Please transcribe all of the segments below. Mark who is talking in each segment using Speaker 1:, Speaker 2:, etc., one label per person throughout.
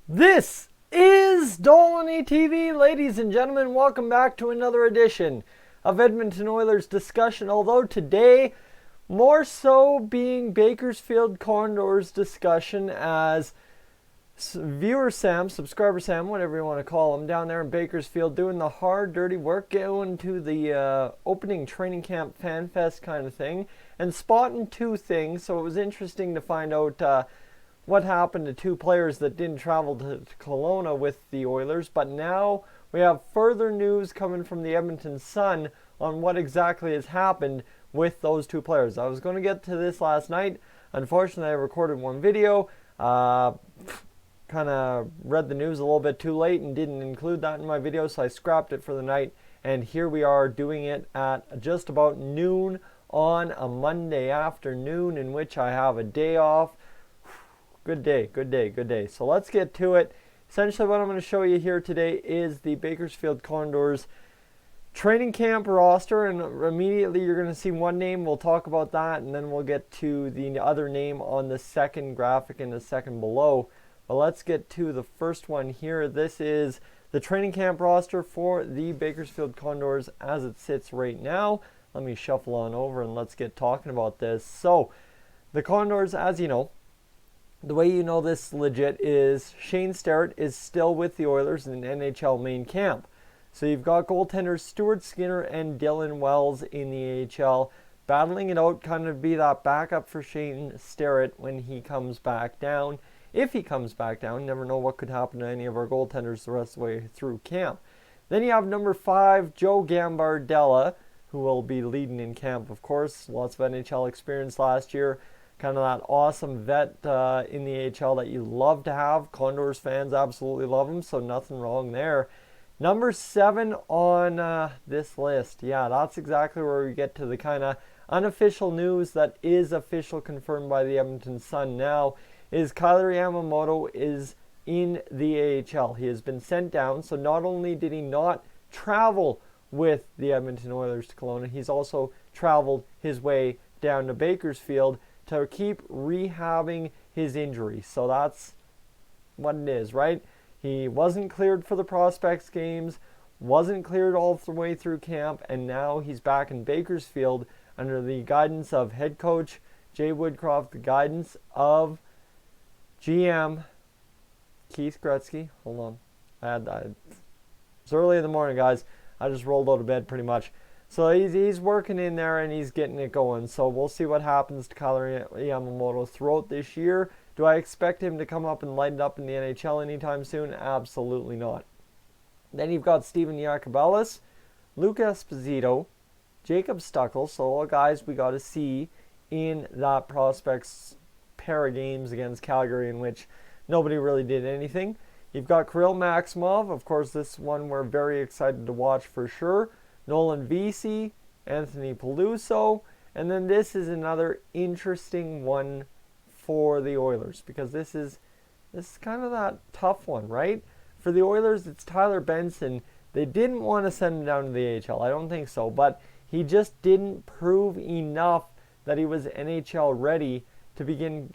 Speaker 1: This is Dolynny TV, ladies and gentlemen. Welcome back to another edition of Edmonton Oilers discussion. Although today, more so being Bakersfield Condors discussion, as viewer Sam, subscriber Sam, whatever you want to call him, down there in Bakersfield doing the hard, dirty work, going to the opening training camp fan fest kind of thing, and spotting two things. So it was interesting to find out what happened to two players that didn't travel to Kelowna with the Oilers. But now we have further news coming from the Edmonton Sun on what exactly has happened with those two players. I was going to get to this last night. Unfortunately, I recorded one video. Kind of read the news a little bit too late and didn't include that in my video, so I scrapped it for the night. And here we are doing it at just about noon on a Monday afternoon, in which I have a day off. Good day, good day, good day. So let's get to it. Essentially what I'm going to show you here today is the Bakersfield Condors training camp roster, and immediately you're going to see one name. We'll talk about that, and then we'll get to the other name on the second graphic in the second below. But let's get to the first one here. This is the training camp roster for the Bakersfield Condors as it sits right now. Let me shuffle on over and let's get talking about this. So the Condors, as you know, the way you know this legit is Shane Starrett is still with the Oilers in NHL main camp. So you've got goaltenders Stuart Skinner and Dylan Wells in the AHL battling it out, kind of be that backup for Shane Starrett when he comes back down. If he comes back down, you never know what could happen to any of our goaltenders the rest of the way through camp. Then you have number 5, Joe Gambardella, who will be leading in camp, of course. Lots of NHL experience last year. Kind of that awesome vet in the AHL that you love to have. Condors fans absolutely love him, so nothing wrong there. Number 7 on this list. Yeah, that's exactly where we get to the kind of unofficial news that is official, confirmed by the Edmonton Sun now, is Kailer Yamamoto is in the AHL. He has been sent down, so not only did he not travel with the Edmonton Oilers to Kelowna, he's also traveled his way down to Bakersfield to keep rehabbing his injury. So that's what it is, right? He wasn't cleared for the prospects games, wasn't cleared all the way through camp, and now he's back in Bakersfield under the guidance of head coach Jay Woodcroft, the guidance of GM Keith Gretzky. Hold on. It's early in the morning, guys. I just rolled out of bed pretty much. So he's working in there and he's getting it going. So we'll see what happens to Kailer Yamamoto throughout this year. Do I expect him to come up and light it up in the NHL anytime soon? Absolutely not. Then you've got Steven Yacobelis, Luke Esposito, Jacob Stuckle. So all guys we got to see in that prospects pair of games against Calgary in which nobody really did anything. You've got Kirill Maximov. Of course, this one we're very excited to watch for sure. Nolan Vesey, Anthony Peluso, and then this is another interesting one for the Oilers because this is kind of that tough one, right? For the Oilers, it's Tyler Benson. They didn't want to send him down to the AHL. I don't think so, but he just didn't prove enough that he was NHL ready to begin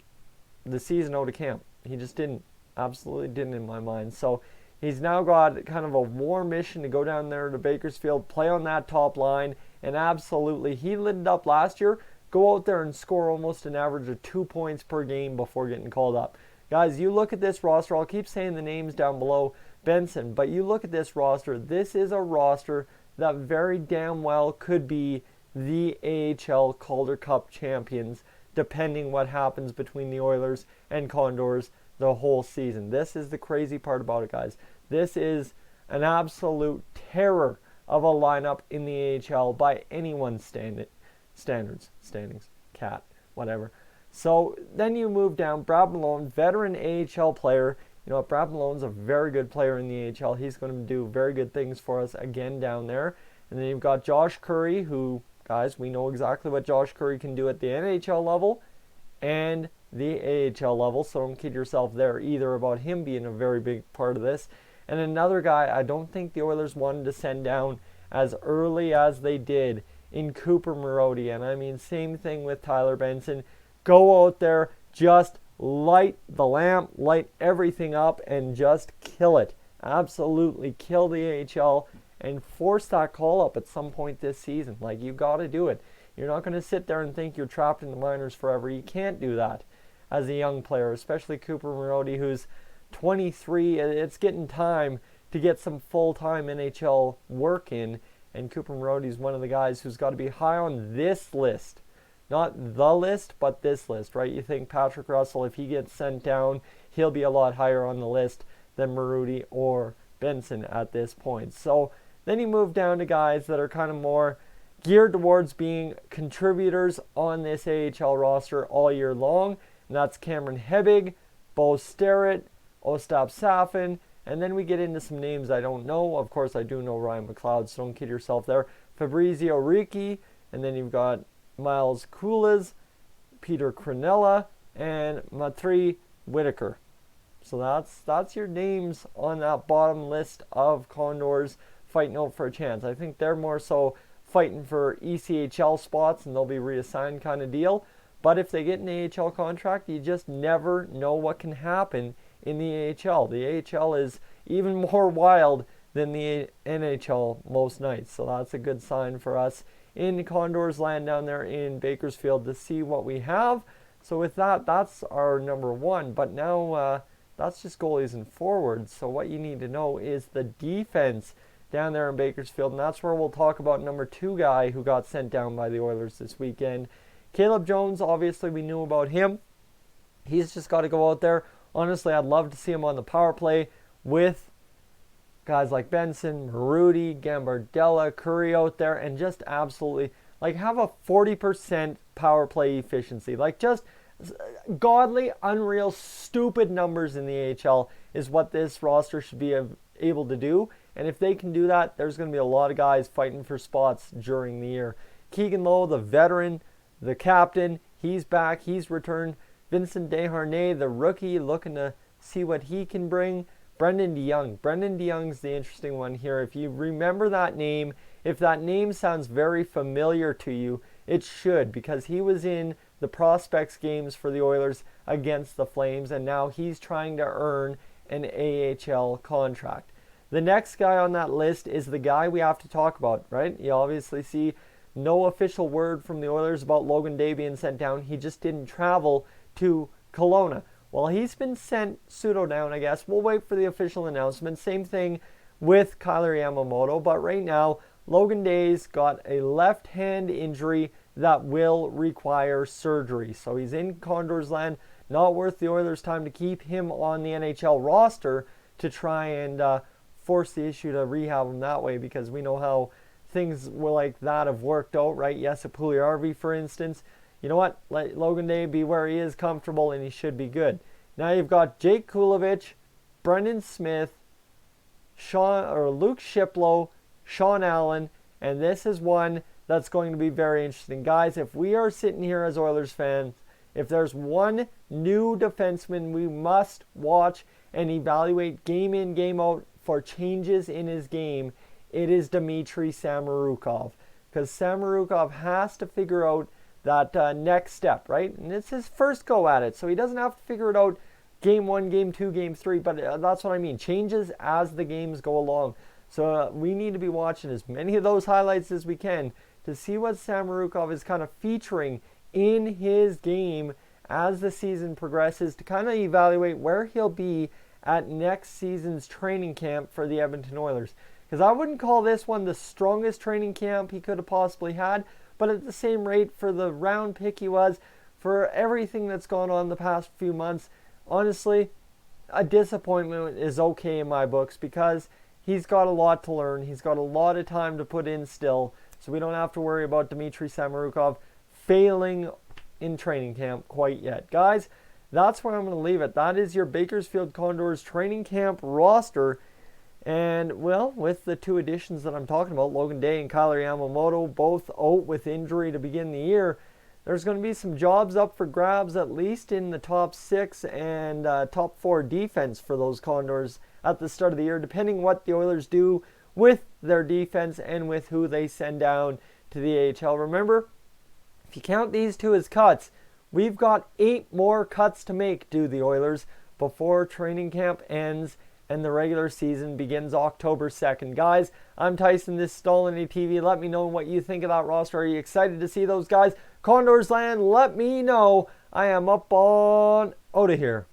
Speaker 1: the season out of camp. He just didn't. Absolutely didn't in my mind. So he's now got kind of a war mission to go down there to Bakersfield, play on that top line, and absolutely, he lit it up last year, go out there and score almost an average of 2 points per game before getting called up. Guys, you look at this roster, I'll keep saying the names down below, Benson, but you look at this roster, this is a roster that very damn well could be the AHL Calder Cup champions, depending what happens between the Oilers and Condors the whole season. This is the crazy part about it, guys. This is an absolute terror of a lineup in the AHL by anyone's standards, cat, whatever. So then you move down, Brad Malone, veteran AHL player. You know what, Brad Malone's a very good player in the AHL. He's going to do very good things for us again down there. And then you've got Josh Curry, who, guys, we know exactly what Josh Curry can do at the NHL level and the AHL level, so don't kid yourself there either about him being a very big part of this. And another guy I don't think the Oilers wanted to send down as early as they did in Cooper Marody. And I mean, same thing with Tyler Benson. Go out there, just light the lamp, light everything up, and just kill it. Absolutely kill the AHL and force that call up at some point this season. Like, you got to do it. You're not going to sit there and think you're trapped in the minors forever. You can't do that as a young player, especially Cooper Marody, who's 23. It's getting time to get some full-time NHL work in, and Cooper Marody is one of the guys who's got to be high on this list. Not the list, but this list, right? You think Patrick Russell, if he gets sent down, he'll be a lot higher on the list than Marody or Benson at this point. So then you move down to guys that are kind of more geared towards being contributors on this AHL roster all year long, and that's Cameron Hebig, Bo Starrett, Ostap Safin, and then we get into some names I don't know. Of course, I do know Ryan McLeod, so don't kid yourself there. Fabrizio Ricci, and then you've got Miles Kulas, Peter Cronella, and Matri Whitaker. So that's your names on that bottom list of Condors fighting out for a chance. I think they're more so fighting for ECHL spots, and they'll be reassigned kind of deal. But if they get an AHL contract, you just never know what can happen in the AHL. The AHL is even more wild than the NHL most nights. So that's a good sign for us in Condors land down there in Bakersfield to see what we have. So with that, that's our number one. But now that's just goalies and forwards. So what you need to know is the defense down there in Bakersfield. And that's where we'll talk about number two guy who got sent down by the Oilers this weekend. Caleb Jones, obviously we knew about him. He's just got to go out there. Honestly, I'd love to see him on the power play with guys like Benson, Marody, Gambardella, Curry out there, and just absolutely like have a 40% power play efficiency. Like, just godly, unreal, stupid numbers in the AHL is what this roster should be able to do. And if they can do that, there's going to be a lot of guys fighting for spots during the year. Keegan Lowe, the veteran, the captain, he's back, he's returned. Vincent Desharnais, the rookie, looking to see what he can bring. Brendan DeYoung. Brendan DeYoung's the interesting one here. If you remember that name, if that name sounds very familiar to you, it should, because he was in the prospects games for the Oilers against the Flames, and now he's trying to earn an AHL contract. The next guy on that list is the guy we have to talk about, right? You obviously see no official word from the Oilers about Logan Day being sent down. He just didn't travel to Kelowna. Well, he's been sent pseudo down, I guess. We'll wait for the official announcement. Same thing with Kailer Yamamoto. But right now, Logan Day's got a left hand injury that will require surgery. So he's in Condors land. Not worth the Oilers' time to keep him on the NHL roster to try and force the issue to rehab him that way, because we know how things were like that have worked out, right? Yes, a Puljujärvi, for instance. You know what? Let Logan Day be where he is comfortable, and he should be good. Now you've got Jake Kulovich, Brendan Smith, Luke Shiplow, Sean Allen, and this is one that's going to be very interesting. Guys, if we are sitting here as Oilers fans, if there's one new defenseman we must watch and evaluate game in, game out for changes in his game, it is Dmitry Samorukov. Because Samorukov has to figure out that next step, right? And it's his first go at it, so he doesn't have to figure it out game 1, game 2, game 3, but that's what I mean. Changes as the games go along. So we need to be watching as many of those highlights as we can to see what Samorukov is kind of featuring in his game as the season progresses, to kind of evaluate where he'll be at next season's training camp for the Edmonton Oilers. Because I wouldn't call this one the strongest training camp he could have possibly had, but at the same rate, for the round pick he was, for everything that's gone on the past few months, honestly, a disappointment is okay in my books, because he's got a lot to learn. He's got a lot of time to put in still, so we don't have to worry about Dmitry Samorukov failing in training camp quite yet. Guys, that's where I'm going to leave it. That is your Bakersfield Condors training camp roster. And, well, with the two additions that I'm talking about, Logan Day and Kailer Yamamoto, both out with injury to begin the year, there's going to be some jobs up for grabs, at least in the top 6 and top 4 defense for those Condors at the start of the year, depending what the Oilers do with their defense and with who they send down to the AHL. Remember, if you count these two as cuts, We've got 8 more cuts to make, do the Oilers, before training camp ends and the regular season begins October 2nd. Guys, I'm Tyson. This is Dolynny TV. Let me know what you think of that roster. Are you excited to see those guys? Condors land, let me know. I am up on out of here.